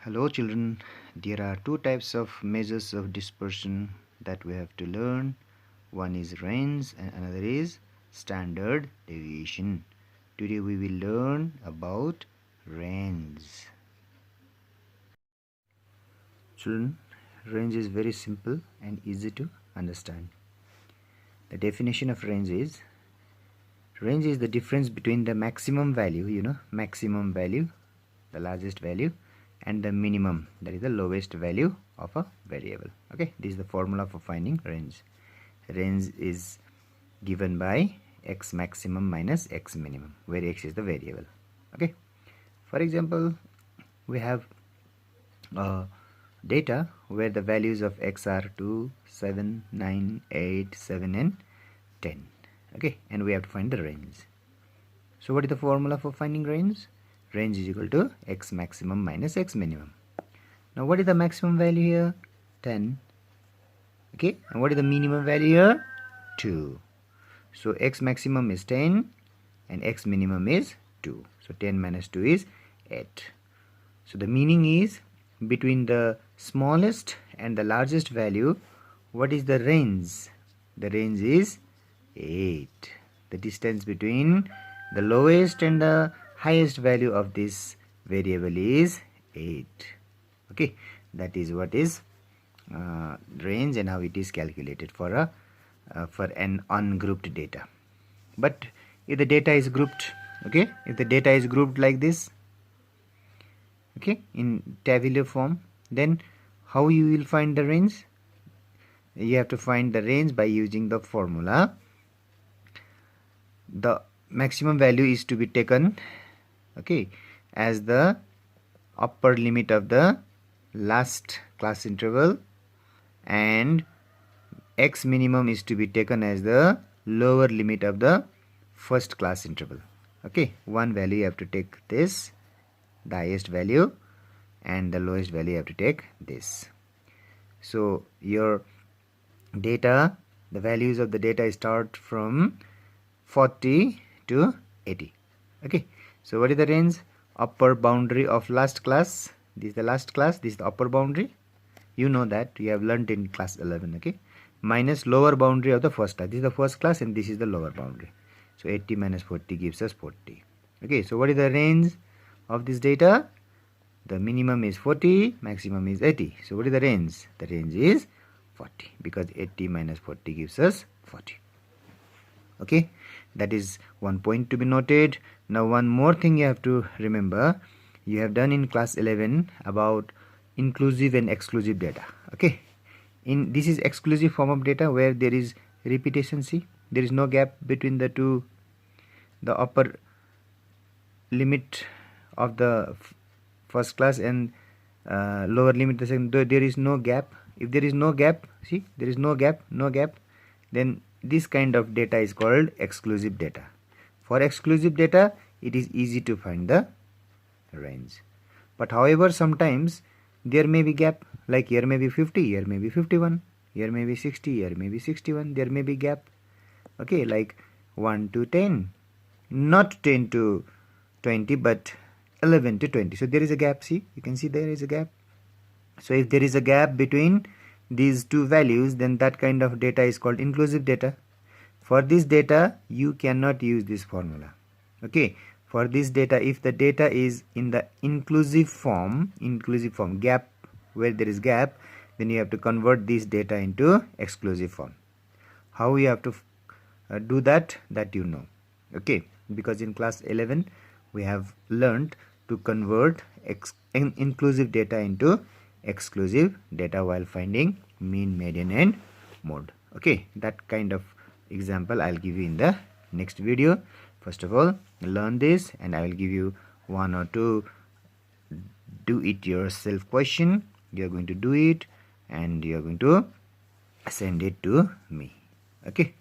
Hello children, there are two types of measures of dispersion that we have to learn. One is range and another is standard deviation. Today we will learn about range. Children, range is very simple and easy to understand. The definition of range is the difference between the maximum value, maximum value, the largest value, and the minimum, that is the lowest value of a variable. Okay, this is the formula for finding range. Range is given by x maximum minus x minimum, where x is the variable. Okay, for example, we have data where the values of x are 2, 7, 9, 8, 7 and 10. Okay, and we have to find the range. So what is the formula for finding range? Range is equal to x maximum minus x minimum. Now what is the maximum value here? 10. Okay, and what is the minimum value here? 2. So x maximum is 10 and x minimum is 2. So 10 minus 2 is 8. So the meaning is, between the smallest and the largest value, what is the range? The range is 8. The distance between the lowest and the highest value of this variable is 8. Okay, that is what is range and how it is calculated for an ungrouped data. But if the data is grouped, okay, if the data is grouped like this, okay, in tabular form, then how you will find the range? You have to find the range by using the formula. The maximum value is to be taken, okay, as the upper limit of the last class interval, and x minimum is to be taken as the lower limit of the first class interval. Okay, one value you have to take this, the highest value, and the lowest value you have to take this. So your data, the values of the data start from 40 to 80. Okay, so what is the range? Upper boundary of last class, this is the last class, this is the upper boundary, you know that, you have learned in class 11. Okay, minus lower boundary of the first class, this is the first class and this is the lower boundary. So 80 minus 40 gives us 40. Okay, so what is the range of this data? The minimum is 40, maximum is 80. So what is the range? The range is 40, because 80 minus 40 gives us 40. Okay, that is one point to be noted. Now one more thing you have to remember, you have done in class 11 about inclusive and exclusive data. Okay, in this is exclusive form of data where there is repetition. See, there is no gap between the two, the upper limit of the first class and lower limit the second. There is no gap. If there is no gap, see, there is no gap, then this kind of data is called exclusive data. For exclusive data, it is easy to find the range. But however, sometimes there may be gap, like here may be 50, here may be 51, here may be 60, here may be 61, there may be gap. Okay, like 1 to 10, not 10 to 20, but 11 to 20. So there is a gap. See, you can see there is a gap. So if there is a gap between these two values, then that kind of data is called inclusive data. For this data, you cannot use this formula. Okay, for this data, if the data is in the inclusive form, gap, where there is gap, then you have to convert this data into exclusive form. How you have to do that you know. Okay, because in class 11 we have learned to convert inclusive data into exclusive data while finding mean, median and mode. Okay, that kind of example I'll give you in the next video. First of all, learn this, and I will give you one or two do it yourself question. You are going to do it and you are going to send it to me. Okay.